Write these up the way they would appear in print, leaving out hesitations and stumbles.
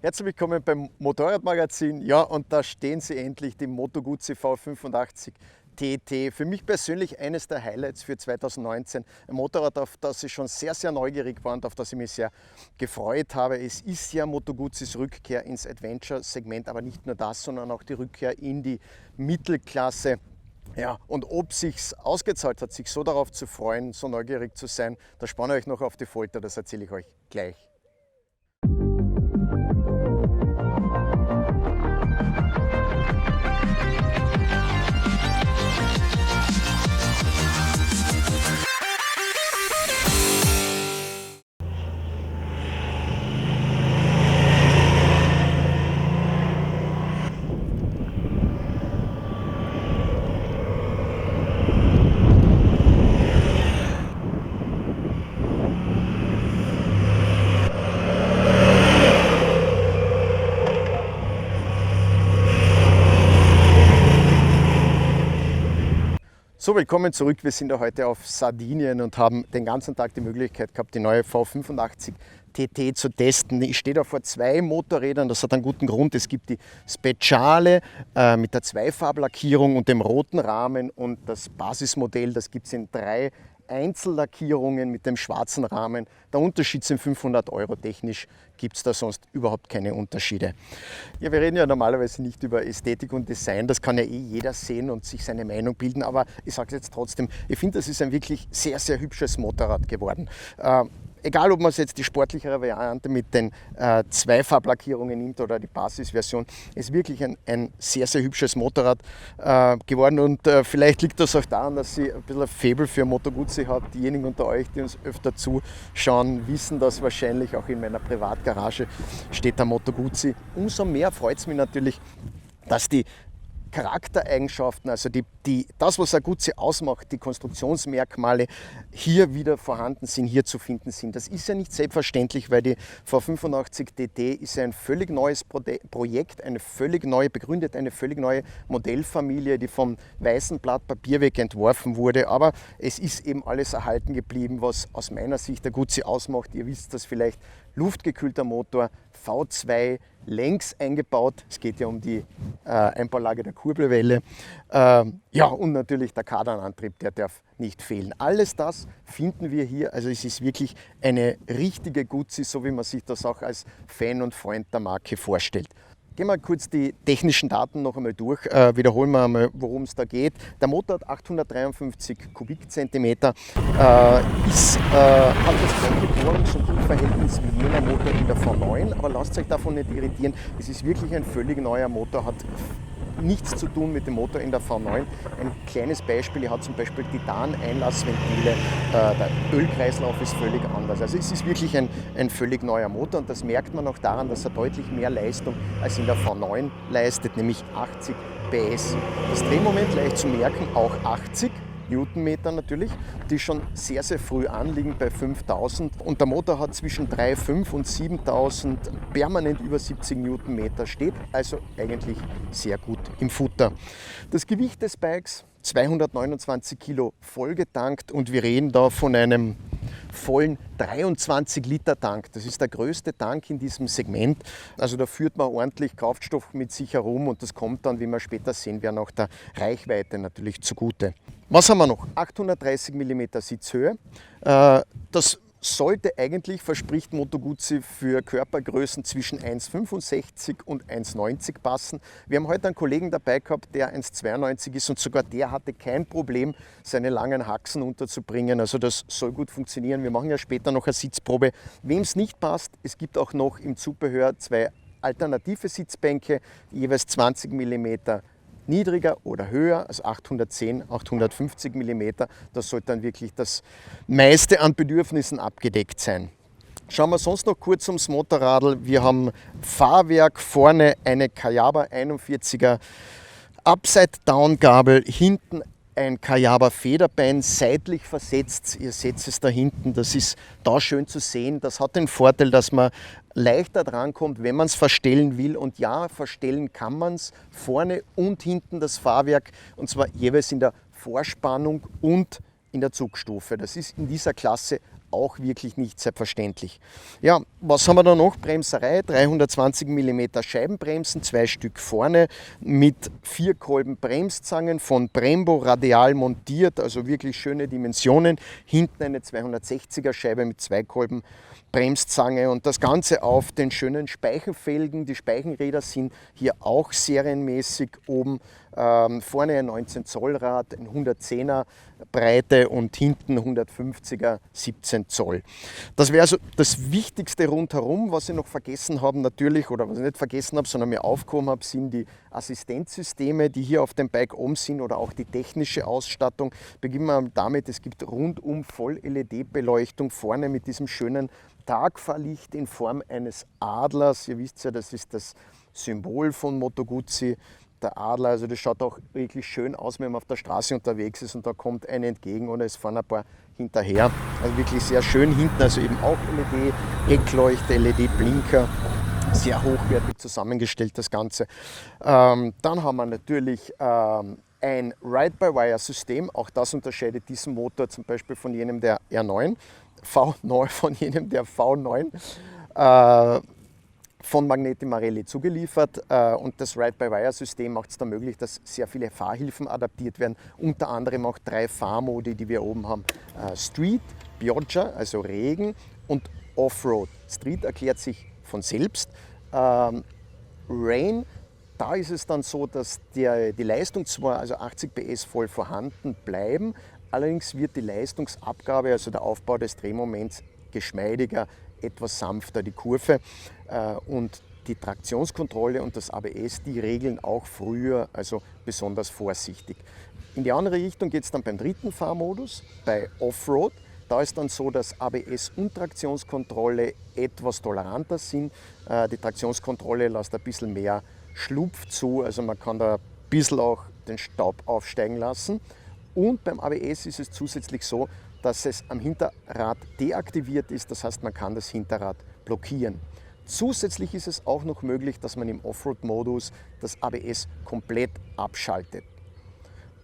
Herzlich willkommen beim Motorradmagazin. Ja, und da stehen sie endlich, die Moto Guzzi V85 TT. Für mich persönlich eines der Highlights für 2019. Ein Motorrad, auf das ich schon sehr, sehr neugierig war und auf das ich mich sehr gefreut habe. Es ist ja Moto Guzzis Rückkehr ins Adventure-Segment, aber nicht nur das, sondern auch die Rückkehr in die Mittelklasse. Ja, und ob sich's ausgezahlt hat, sich so darauf zu freuen, so neugierig zu sein, da spanne ich euch noch auf die Folter, das erzähle ich euch gleich. So, willkommen zurück. Wir sind ja heute auf Sardinien und haben den ganzen Tag die Möglichkeit gehabt, die neue V85 TT zu testen. Ich stehe da vor zwei Motorrädern, das hat einen guten Grund. Es gibt die Speciale mit der Zweifarblackierung und dem roten Rahmen und das Basismodell, das gibt es in drei Einzellackierungen mit dem schwarzen Rahmen. Der Unterschied sind 500 €. Technisch gibt es da sonst überhaupt keine Unterschiede. Ja, wir reden ja normalerweise nicht über Ästhetik und Design, das kann ja eh jeder sehen und sich seine Meinung bilden, aber ich sage es jetzt trotzdem, ich finde, das ist ein wirklich sehr, sehr hübsches Motorrad geworden. Egal, ob man es jetzt die sportlichere Variante mit den Zweifarblackierungen nimmt oder die Basisversion, ist wirklich ein sehr, sehr hübsches Motorrad geworden und vielleicht liegt das auch daran, dass ich ein bisschen ein Faible für Moto Guzzi habe. Diejenigen unter euch, die uns öfter zuschauen, wissen das wahrscheinlich. Auch in meiner Privatgarage steht der Moto Guzzi. Umso mehr freut es mich natürlich, dass die Charaktereigenschaften, also das, was ein Guzzi ausmacht, die Konstruktionsmerkmale hier wieder vorhanden sind, hier zu finden sind. Das ist ja nicht selbstverständlich, weil die V85 TT ist ja ein völlig neues Projekt, eine völlig neue Modellfamilie, die vom weißen Blatt Papier weg entworfen wurde. Aber es ist eben alles erhalten geblieben, was aus meiner Sicht der Guzzi ausmacht. Ihr wisst das vielleicht, luftgekühlter Motor, V2, längs eingebaut. Es geht ja um die Einbaulage der Kurbelwelle. Ja, und natürlich der Kardanantrieb, der darf nicht fehlen. Alles das finden wir hier. Also es ist wirklich eine richtige Guzzi, so wie man sich das auch als Fan und Freund der Marke vorstellt. Gehen wir kurz die technischen Daten noch einmal durch, wiederholen wir einmal, worum es da geht. Der Motor hat 853 Kubikzentimeter, hat das gleiche Bohrungs- und Druckverhältnis wie jener Motor in der V9, aber lasst euch davon nicht irritieren, es ist wirklich ein völlig neuer Motor, hat nichts zu tun mit dem Motor in der V9. Ein kleines Beispiel, er hat zum Beispiel Titan-Einlassventile, der Ölkreislauf ist völlig anders. Also es ist wirklich ein völlig neuer Motor und das merkt man auch daran, dass er deutlich mehr Leistung als in der V9 leistet, nämlich 80 PS. Das Drehmoment leicht zu merken, auch 80 Newtonmeter natürlich, die schon sehr, sehr früh anliegen bei 5000 und der Motor hat zwischen 3.500 und 7000 permanent über 70 Newtonmeter, steht also eigentlich sehr gut im Futter. Das Gewicht des Bikes 229 Kilo vollgetankt und wir reden da von einem vollen 23 Liter Tank. Das ist der größte Tank in diesem Segment. Also da führt man ordentlich Kraftstoff mit sich herum und das kommt dann, wie wir später sehen werden, auch der Reichweite natürlich zugute. Was haben wir noch? 830 mm Sitzhöhe. Das sollte eigentlich, verspricht Moto Guzzi, für Körpergrößen zwischen 1,65 und 1,90 passen. Wir haben heute einen Kollegen dabei gehabt, der 1,92 ist und sogar der hatte kein Problem, seine langen Haxen unterzubringen. Also das soll gut funktionieren. Wir machen ja später noch eine Sitzprobe. Wem es nicht passt, es gibt auch noch im Zubehör zwei alternative Sitzbänke, jeweils 20 mm niedriger oder höher, also 810, 850 mm. Das sollte dann wirklich das meiste an Bedürfnissen abgedeckt sein. Schauen wir sonst noch kurz ums Motorradl. Wir haben Fahrwerk, vorne eine Kayaba 41er Upside-Down-Gabel, hinten ein Kayaba Federbein, seitlich versetzt. Ihr seht es da hinten, das ist da schön zu sehen. Das hat den Vorteil, dass man leichter drankommt, wenn man es verstellen will. Und ja, verstellen kann man es, vorne und hinten das Fahrwerk, und zwar jeweils in der Vorspannung und in der Zugstufe. Das ist in dieser Klasse auch wirklich nicht selbstverständlich. Ja, was haben wir da noch? Bremserei, 320 mm Scheibenbremsen, 2 Stück vorne mit 4 Kolben Bremszangen von Brembo radial montiert, also wirklich schöne Dimensionen. Hinten eine 260er Scheibe mit 2 Kolben Bremszange und das Ganze auf den schönen Speichenfelgen. Die Speichenräder sind hier auch serienmäßig oben. Vorne ein 19 Zoll Rad, ein 110er Breite und hinten 150er 17 Zoll. Das wäre also das Wichtigste rundherum. Was ich noch vergessen habe natürlich, oder was ich nicht vergessen habe, sondern mir aufgehoben habe, sind die Assistenzsysteme, die hier auf dem Bike oben sind oder auch die technische Ausstattung. Beginnen wir damit, es gibt rundum Voll-LED-Beleuchtung vorne mit diesem schönen Tagfahrlicht in Form eines Adlers. Ihr wisst ja, das ist das Symbol von Moto Guzzi, der Adler. Also das schaut auch wirklich schön aus, wenn man auf der Straße unterwegs ist und da kommt einer entgegen oder es fahren ein paar hinterher. Also wirklich sehr schön. Hinten also eben auch LED-Eckleuchte, LED-Blinker. Sehr hochwertig zusammengestellt das Ganze. Dann haben wir natürlich ein Ride-by-Wire-System. Auch das unterscheidet diesen Motor zum Beispiel von jenem der R9. Von jenem der V9 von Magneti Marelli zugeliefert und das Ride-by-Wire-System macht es dann möglich, dass sehr viele Fahrhilfen adaptiert werden, unter anderem auch 3 Fahrmodi, die wir oben haben. Street, Pioggia, also Regen und Offroad. Street erklärt sich von selbst. Rain, da ist es dann so, dass die Leistung zwar, also 80 PS voll vorhanden bleiben, allerdings wird die Leistungsabgabe, also der Aufbau des Drehmoments, geschmeidiger, etwas sanfter die Kurve und die Traktionskontrolle und das ABS, die regeln auch früher, also besonders vorsichtig. In die andere Richtung geht es dann beim dritten Fahrmodus, bei Offroad. Da ist dann so, dass ABS und Traktionskontrolle etwas toleranter sind. Die Traktionskontrolle lässt ein bisschen mehr Schlupf zu, also man kann da ein bisschen auch den Staub aufsteigen lassen. Und beim ABS ist es zusätzlich so, dass es am Hinterrad deaktiviert ist, das heißt, man kann das Hinterrad blockieren. Zusätzlich ist es auch noch möglich, dass man im Offroad-Modus das ABS komplett abschaltet.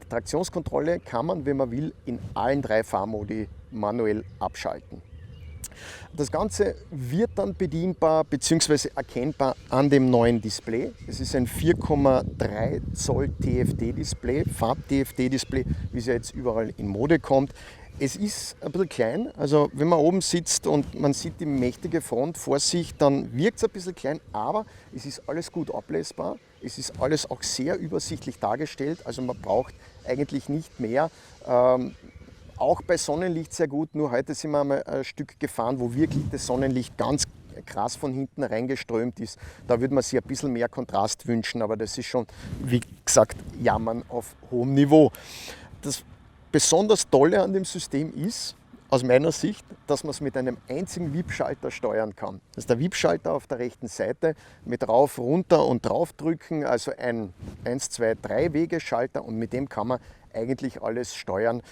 Die Traktionskontrolle kann man, wenn man will, in allen 3 Fahrmodi manuell abschalten. Das Ganze wird dann bedienbar bzw. erkennbar an dem neuen Display. Es ist ein 4,3 Zoll TFT-Display, Farb-TFT-Display, wie es ja jetzt überall in Mode kommt. Es ist ein bisschen klein, also wenn man oben sitzt und man sieht die mächtige Front vor sich, dann wirkt es ein bisschen klein, aber es ist alles gut ablesbar. Es ist alles auch sehr übersichtlich dargestellt, also man braucht eigentlich nicht mehr. Auch bei Sonnenlicht sehr gut, nur heute sind wir einmal ein Stück gefahren, wo wirklich das Sonnenlicht ganz krass von hinten reingeströmt ist. Da würde man sich ein bisschen mehr Kontrast wünschen, aber das ist schon, wie gesagt, Jammern auf hohem Niveau. Das besonders Tolle an dem System ist, aus meiner Sicht, dass man es mit einem einzigen Wippschalter steuern kann. Das ist der Wippschalter auf der rechten Seite mit rauf, runter und draufdrücken, also ein 1, 2, 3 Wegeschalter und mit dem kann man eigentlich alles steuern.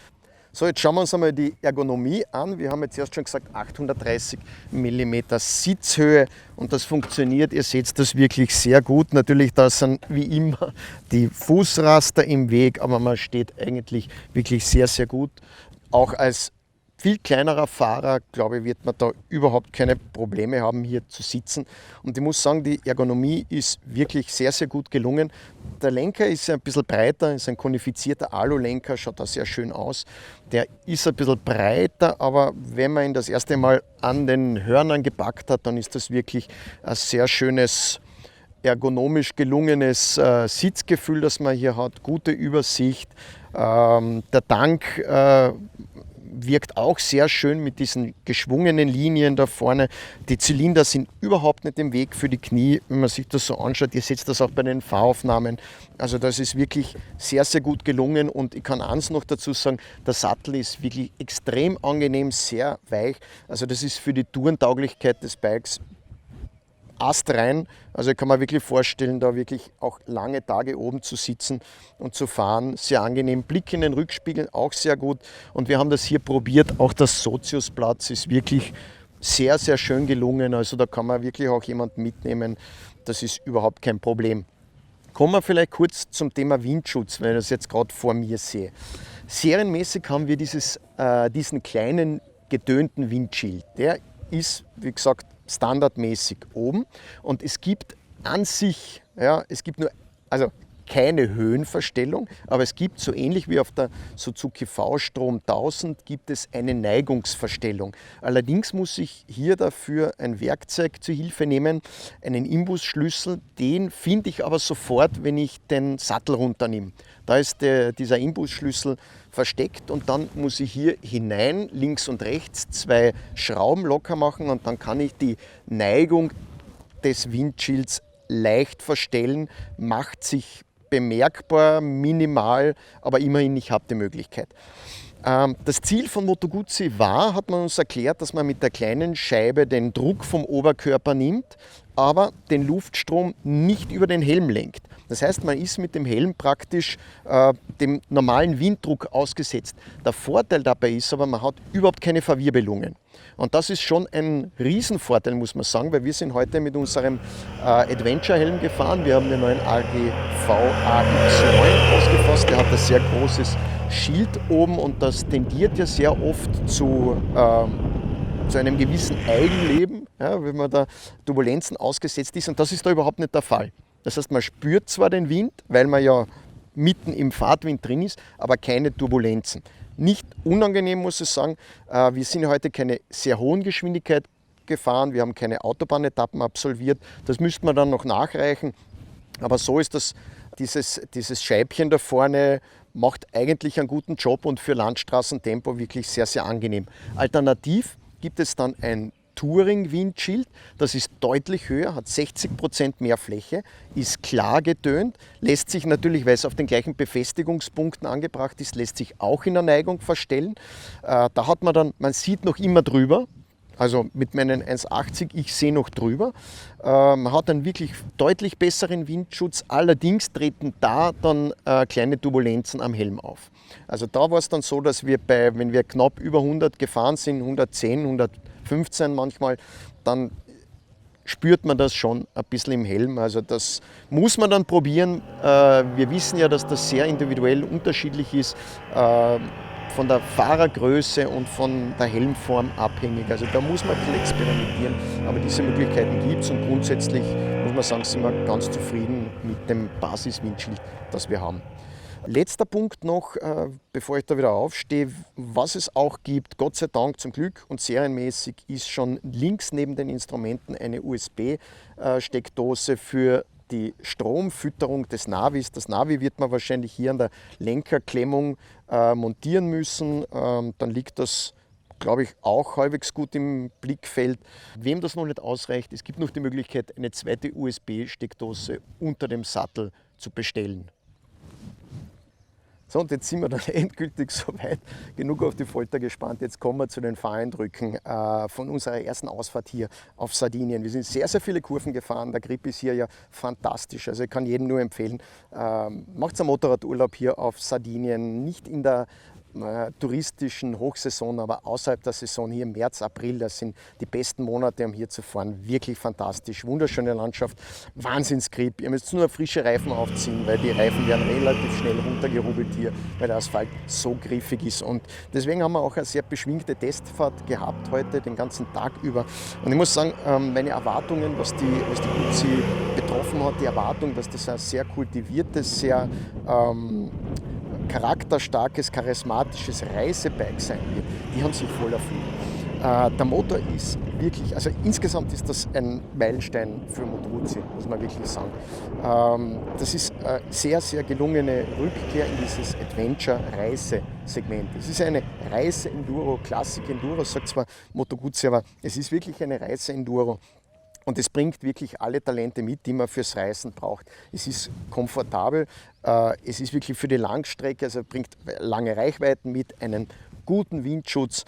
So, jetzt schauen wir uns einmal die Ergonomie an. Wir haben jetzt erst schon gesagt 830 mm Sitzhöhe und das funktioniert. Ihr seht das wirklich sehr gut. Natürlich, da sind wie immer die Fußraster im Weg, aber man steht eigentlich wirklich sehr, sehr gut. Auch als viel kleinerer Fahrer, glaube ich, wird man da überhaupt keine Probleme haben, hier zu sitzen. Und ich muss sagen, die Ergonomie ist wirklich sehr, sehr gut gelungen. Der Lenker ist ein bisschen breiter, ist ein konifizierter Alu-Lenker, schaut da sehr schön aus. Der ist ein bisschen breiter, aber wenn man ihn das erste Mal an den Hörnern gepackt hat, dann ist das wirklich ein sehr schönes, ergonomisch gelungenes Sitzgefühl, das man hier hat. Gute Übersicht. Der Tank wirkt auch sehr schön mit diesen geschwungenen Linien da vorne. Die Zylinder sind überhaupt nicht im Weg für die Knie, wenn man sich das so anschaut. Ihr seht das auch bei den Fahraufnahmen. Also das ist wirklich sehr, sehr gut gelungen und ich kann eins noch dazu sagen, der Sattel ist wirklich extrem angenehm, sehr weich. Also das ist für die Tourentauglichkeit des Bikes astrein. Also ich kann mir wirklich vorstellen, da wirklich auch lange Tage oben zu sitzen und zu fahren. Sehr angenehm. Blick in den Rückspiegel auch sehr gut. Und wir haben das hier probiert. Auch das Soziusplatz ist wirklich sehr, sehr schön gelungen. Also da kann man wirklich auch jemanden mitnehmen. Das ist überhaupt kein Problem. Kommen wir vielleicht kurz zum Thema Windschutz, weil ich das jetzt gerade vor mir sehe. Serienmäßig haben wir diesen kleinen getönten Windschild. Der ist, wie gesagt, standardmäßig oben und es gibt an sich, ja, es gibt nur, also keine Höhenverstellung, aber es gibt so ähnlich wie auf der Suzuki V-Strom 1000 gibt es eine Neigungsverstellung. Allerdings muss ich hier dafür ein Werkzeug zur Hilfe nehmen, einen Imbusschlüssel, den finde ich aber sofort, wenn ich den Sattel runternehme. Da ist dieser Imbusschlüssel versteckt und dann muss ich hier hinein, links und rechts 2 Schrauben locker machen und dann kann ich die Neigung des Windschilds leicht verstellen, macht sich bemerkbar, minimal, aber immerhin, ich habe die Möglichkeit. Das Ziel von Moto Guzzi war, hat man uns erklärt, dass man mit der kleinen Scheibe den Druck vom Oberkörper nimmt, aber den Luftstrom nicht über den Helm lenkt. Das heißt, man ist mit dem Helm praktisch dem normalen Winddruck ausgesetzt. Der Vorteil dabei ist aber, man hat überhaupt keine Verwirbelungen. Und das ist schon ein Riesenvorteil, muss man sagen, weil wir sind heute mit unserem Adventure-Helm gefahren. Wir haben den neuen AGV AX9 ausgefasst. Der hat ein sehr großes Schild oben und das tendiert ja sehr oft zu einem gewissen Eigenleben, ja, wenn man da Turbulenzen ausgesetzt ist. Und das ist da überhaupt nicht der Fall. Das heißt, man spürt zwar den Wind, weil man ja mitten im Fahrtwind drin ist, aber keine Turbulenzen. Nicht unangenehm, muss ich sagen. Wir sind heute keine sehr hohen Geschwindigkeit gefahren, wir haben keine Autobahnetappen absolviert. Das müsste man dann noch nachreichen. Aber so ist das, dieses Scheibchen da vorne macht eigentlich einen guten Job und für Landstraßentempo wirklich sehr, sehr angenehm. Alternativ gibt es dann ein Touring-Windschild, das ist deutlich höher, hat 60% mehr Fläche, ist klar getönt, lässt sich natürlich, weil es auf den gleichen Befestigungspunkten angebracht ist, lässt sich auch in der Neigung verstellen. Da hat man dann, man sieht noch immer drüber, also mit meinen 1,80, ich sehe noch drüber. Man hat einen wirklich deutlich besseren Windschutz, allerdings treten da dann kleine Turbulenzen am Helm auf. Also da war es dann so, dass wir wenn wir knapp über 100 gefahren sind, 110, 115 manchmal, dann spürt man das schon ein bisschen im Helm. Also das muss man dann probieren. Wir wissen ja, dass das sehr individuell unterschiedlich ist. Von der Fahrergröße und von der Helmform abhängig. Also da muss man ein bisschen experimentieren, aber diese Möglichkeiten gibt es und grundsätzlich muss man sagen, sind wir ganz zufrieden mit dem Basiswindschild, das wir haben. Letzter Punkt noch, bevor ich da wieder aufstehe, was es auch gibt, Gott sei Dank zum Glück und serienmäßig, ist schon links neben den Instrumenten eine USB-Steckdose für die Stromfütterung des Navis. Das Navi wird man wahrscheinlich hier an der Lenkerklemmung montieren müssen. Dann liegt das, glaube ich, auch halbwegs gut im Blickfeld. Wem das noch nicht ausreicht, es gibt noch die Möglichkeit, eine zweite USB-Steckdose unter dem Sattel zu bestellen. So, und jetzt sind wir dann endgültig soweit, genug auf die Folter gespannt. Jetzt kommen wir zu den Fahreindrücken von unserer ersten Ausfahrt hier auf Sardinien. Wir sind sehr, sehr viele Kurven gefahren. Der Grip ist hier ja fantastisch. Also ich kann jedem nur empfehlen, macht einen Motorradurlaub hier auf Sardinien, nicht in der touristischen Hochsaison, aber außerhalb der Saison hier im März, April, das sind die besten Monate, um hier zu fahren. Wirklich fantastisch, wunderschöne Landschaft, Wahnsinnsgrip. Ihr müsst nur frische Reifen aufziehen, weil die Reifen werden relativ schnell runtergerubbelt hier, weil der Asphalt so griffig ist. Und deswegen haben wir auch eine sehr beschwingte Testfahrt gehabt heute, den ganzen Tag über. Und ich muss sagen, meine Erwartungen, was die Guzzi betroffen hat, die Erwartung, dass das ein sehr kultiviertes, sehr charakterstarkes, charismatisches Reisebike sein wird, die haben sich voll erfüllt. Der Motor ist wirklich, also insgesamt ist das ein Meilenstein für Moto Guzzi, muss man wirklich sagen. Das ist eine sehr, sehr gelungene Rückkehr in dieses Adventure-Reisesegment. Es ist eine Reise-Enduro, Klassik-Enduro, sagt zwar Moto Guzzi, aber es ist wirklich eine Reise-Enduro. Und es bringt wirklich alle Talente mit, die man fürs Reisen braucht. Es ist komfortabel, es ist wirklich für die Langstrecke, also bringt lange Reichweiten mit, einen guten Windschutz,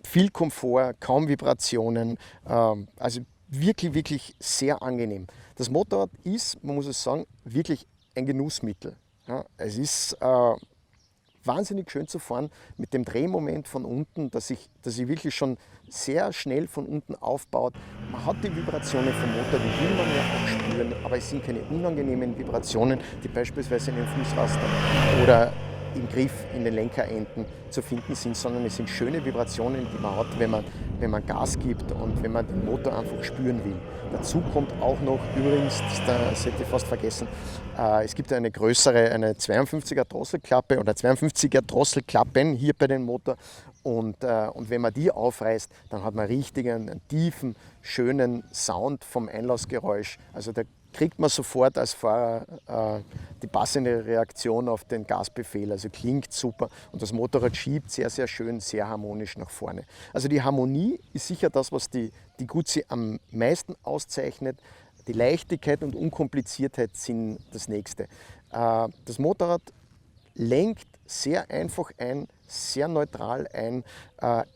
viel Komfort, kaum Vibrationen, also wirklich, wirklich sehr angenehm. Das Motorrad ist, man muss es sagen, wirklich ein Genussmittel. Ja, es ist wahnsinnig schön zu fahren mit dem Drehmoment von unten, dass sich wirklich schon sehr schnell von unten aufbaut. Man hat die Vibrationen vom Motor, die will man ja auch spüren, aber es sind keine unangenehmen Vibrationen, die beispielsweise in den Fußraster oder im Griff, in den Lenkerenden zu finden sind, sondern es sind schöne Vibrationen, die man hat, wenn man Gas gibt und wenn man den Motor einfach spüren will. Dazu kommt auch noch, übrigens, das hätte ich fast vergessen, es gibt eine größere, eine 52er Drosselklappe oder 52er Drosselklappen hier bei dem Motor. Und wenn man die aufreißt, dann hat man richtig einen tiefen, schönen Sound vom Einlassgeräusch. Also da kriegt man sofort als Fahrer die passende Reaktion auf den Gasbefehl. Also klingt super und das Motorrad schiebt sehr, sehr schön, sehr harmonisch nach vorne. Also die Harmonie ist sicher das, was die Guzzi am meisten auszeichnet. Die Leichtigkeit und Unkompliziertheit sind das Nächste. Das Motorrad lenkt sehr einfach ein, sehr neutral ein.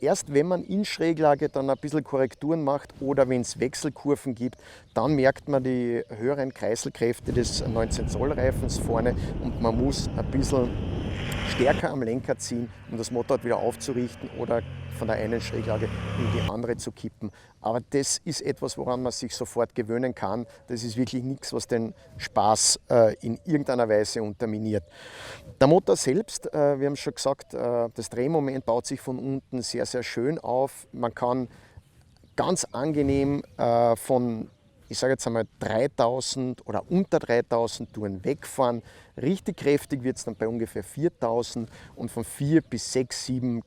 Erst wenn man in Schräglage dann ein bisschen Korrekturen macht oder wenn es Wechselkurven gibt, dann merkt man die höheren Kreiselkräfte des 19 Zoll Reifens vorne und man muss ein bisschen stärker am Lenker ziehen, um das Motorrad wieder aufzurichten oder von der einen Schräglage in die andere zu kippen. Aber das ist etwas, woran man sich sofort gewöhnen kann. Das ist wirklich nichts, was den Spaß in irgendeiner Weise unterminiert. Der Motor selbst, wir haben schon gesagt, das Drehmoment baut sich von unten sehr, sehr schön auf. Man kann ganz angenehm von, ich sage jetzt einmal 3000 oder unter 3000 Touren wegfahren. Richtig kräftig wird es dann bei ungefähr 4000 und von 4 bis 6000,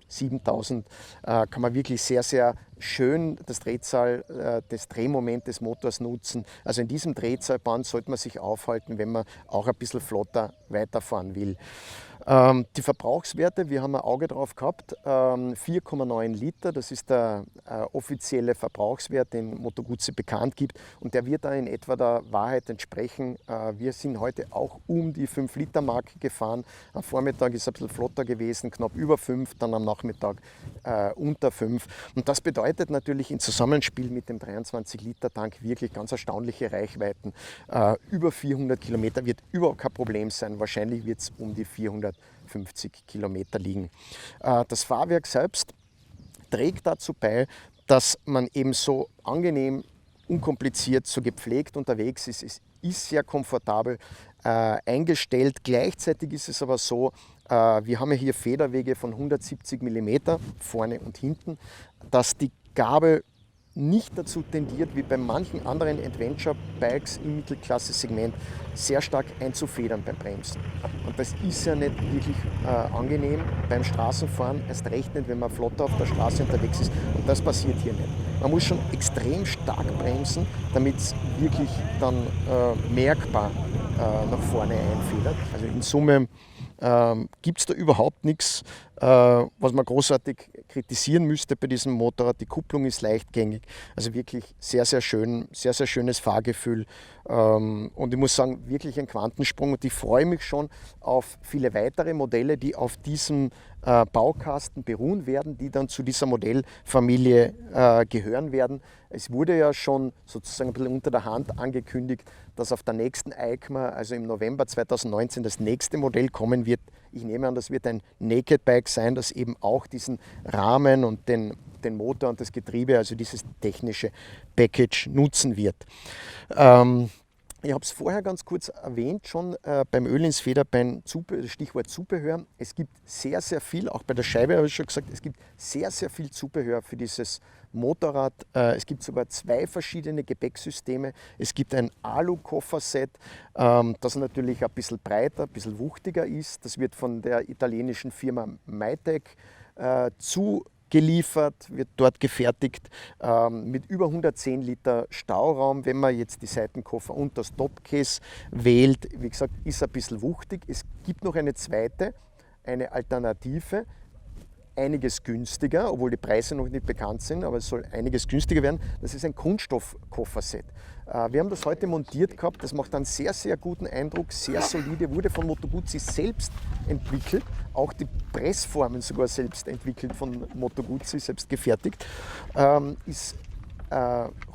7000 kann man wirklich sehr, sehr schön das das Drehmoment des Motors nutzen. Also in diesem Drehzahlband sollte man sich aufhalten, wenn man auch ein bisschen flotter weiterfahren will. Die Verbrauchswerte, wir haben ein Auge drauf gehabt, 4,9 Liter, das ist der offizielle Verbrauchswert, den Moto Guzzi bekannt gibt und der wird da in etwa der Wahrheit entsprechen. Wir sind heute auch um die 5 Liter Marke gefahren. Am Vormittag ist es ein bisschen flotter gewesen, knapp über 5, dann am Nachmittag unter 5. Und das bedeutet natürlich im Zusammenspiel mit dem 23 Liter Tank wirklich ganz erstaunliche Reichweiten. Über 400 Kilometer wird überhaupt kein Problem sein. Wahrscheinlich wird es um die 450 Kilometer liegen. Das Fahrwerk selbst trägt dazu bei, dass man eben so angenehm, unkompliziert, so gepflegt unterwegs ist. Es ist sehr komfortabel eingestellt. Gleichzeitig ist es aber so, wir haben ja hier Federwege von 170 mm vorne und hinten, dass die Gabel nicht dazu tendiert, wie bei manchen anderen Adventure-Bikes im Mittelklasse-Segment, sehr stark einzufedern beim Bremsen. Und das ist ja nicht wirklich angenehm beim Straßenfahren, erst recht nicht, wenn man flotter auf der Straße unterwegs ist. Und das passiert hier nicht. Man muss schon extrem stark bremsen, damit es wirklich dann merkbar nach vorne einfedert. Also in Summe gibt es da überhaupt nichts, was man großartig kritisieren müsste bei diesem Motorrad. Die Kupplung ist leichtgängig, also wirklich sehr, sehr schön, sehr, sehr schönes Fahrgefühl. Und ich muss sagen, wirklich ein Quantensprung und ich freue mich schon auf viele weitere Modelle, die auf diesem Baukasten beruhen werden, die dann zu dieser Modellfamilie gehören werden. Es wurde ja schon sozusagen ein bisschen unter der Hand angekündigt, dass auf der nächsten EICMA, also im November 2019, das nächste Modell kommen wird. Ich nehme an, das wird ein Naked Bike sein, das eben auch diesen Rahmen und den Motor und das Getriebe, also dieses technische Package nutzen wird. Ich habe es vorher ganz kurz erwähnt, schon beim Öl ins Federbein, Stichwort Zubehör. Es gibt sehr, sehr viel, auch bei der Scheibe habe ich schon gesagt, es gibt sehr, sehr viel Zubehör für dieses Motorrad. Es gibt sogar 2 verschiedene Gepäcksysteme. Es gibt ein Alu-Kofferset, das natürlich ein bisschen breiter, ein bisschen wuchtiger ist. Das wird von der italienischen Firma Maitec geliefert, wird dort gefertigt mit über 110 Liter Stauraum. Wenn man jetzt die Seitenkoffer und das Topcase wählt, wie gesagt, ist ein bisschen wuchtig. Es gibt noch eine zweite, eine Alternative, einiges günstiger, obwohl die Preise noch nicht bekannt sind, aber es soll einiges günstiger werden. Das ist ein Kunststoffkofferset. Wir haben das heute montiert gehabt, das macht einen sehr, sehr guten Eindruck, sehr solide, wurde von Moto Guzzi selbst entwickelt, auch die Pressformen sogar selbst entwickelt von Moto Guzzi, selbst gefertigt, ist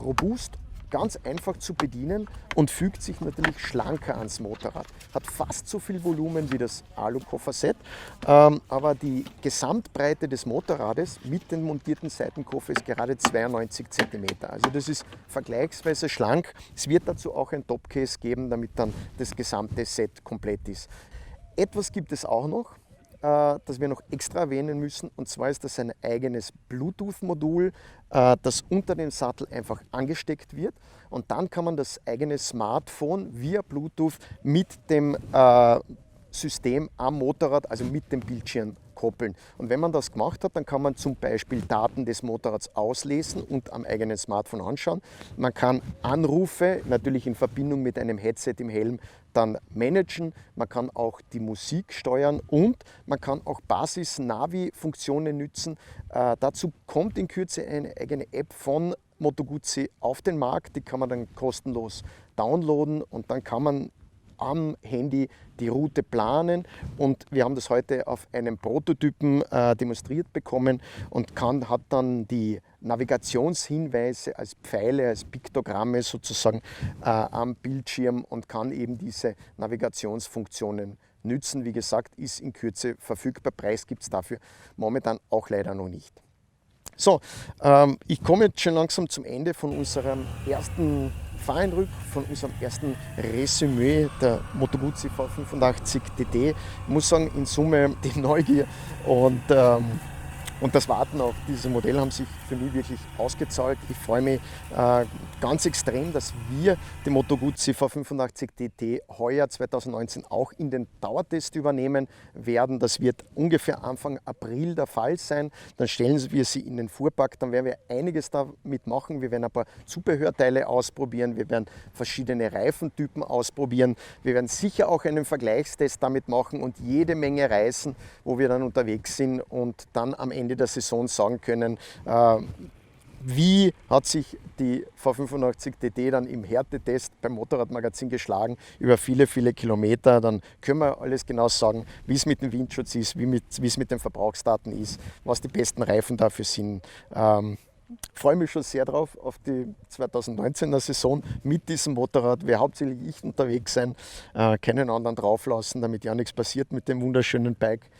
robust, ganz einfach zu bedienen und fügt sich natürlich schlanker ans Motorrad. Hat fast so viel Volumen wie das Alu-Kofferset, aber die Gesamtbreite des Motorrades mit dem montierten Seitenkoffer ist gerade 92 cm. Also das ist vergleichsweise schlank. Es wird dazu auch ein Topcase geben, damit dann das gesamte Set komplett ist. Etwas gibt es auch noch, das wir noch extra erwähnen müssen, und zwar ist das ein eigenes Bluetooth-Modul, das unter dem Sattel einfach angesteckt wird, und dann kann man das eigene Smartphone via Bluetooth mit dem System am Motorrad, also mit dem Bildschirm koppeln. Und wenn man das gemacht hat, dann kann man zum Beispiel Daten des Motorrads auslesen und am eigenen Smartphone anschauen. Man kann Anrufe, natürlich in Verbindung mit einem Headset im Helm, dann managen. Man kann auch die Musik steuern und man kann auch Basis-Navi-Funktionen nützen. Dazu kommt in Kürze eine eigene App von Moto Guzzi auf den Markt. Die kann man dann kostenlos downloaden und dann kann man am Handy die Route planen, und wir haben das heute auf einem Prototypen demonstriert bekommen und hat dann die Navigationshinweise als Pfeile, als Piktogramme sozusagen am Bildschirm und kann eben diese Navigationsfunktionen nützen. Wie gesagt, ist in Kürze verfügbar. Preis gibt es dafür momentan auch leider noch nicht. So, ich komme jetzt schon langsam zum Ende von unserem ersten Fahreindruck, von unserem ersten Resümee der Moto Guzzi V85 TT. Ich muss sagen, in Summe die Neugier und das Warten auf dieses Modell haben sich für mich wirklich ausgezahlt. Ich freue mich ganz extrem, dass wir den Moto Guzzi V85 TT heuer 2019 auch in den Dauertest übernehmen werden. Das wird ungefähr Anfang April der Fall sein. Dann stellen wir sie in den Fuhrpark, dann werden wir einiges damit machen. Wir werden ein paar Zubehörteile ausprobieren, wir werden verschiedene Reifentypen ausprobieren, wir werden sicher auch einen Vergleichstest damit machen und jede Menge Reisen, wo wir dann unterwegs sind und dann am Ende der Saison sagen können, wie hat sich die V85 TT dann im Härtetest beim Motorradmagazin geschlagen über viele, viele Kilometer. Dann können wir alles genau sagen, wie es mit dem Windschutz ist, wie es mit den Verbrauchsdaten ist, was die besten Reifen dafür sind. Freue mich schon sehr drauf, auf die 2019er Saison mit diesem Motorrad. Werde hauptsächlich ich unterwegs sein, keinen anderen drauflassen, damit ja nichts passiert mit dem wunderschönen Bike.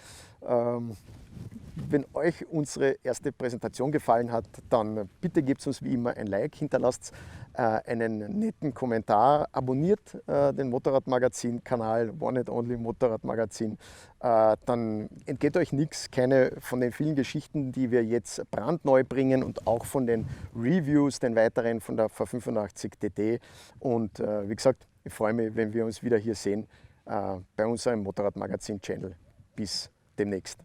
Wenn euch unsere erste Präsentation gefallen hat, dann bitte gebt uns wie immer ein Like, hinterlasst einen netten Kommentar, abonniert den Motorradmagazin-Kanal One and Only Motorradmagazin. Dann entgeht euch nichts, keine von den vielen Geschichten, die wir jetzt brandneu bringen und auch von den Reviews, den weiteren von der V85 TT. Und wie gesagt, ich freue mich, wenn wir uns wieder hier sehen bei unserem Motorradmagazin-Channel. Bis demnächst.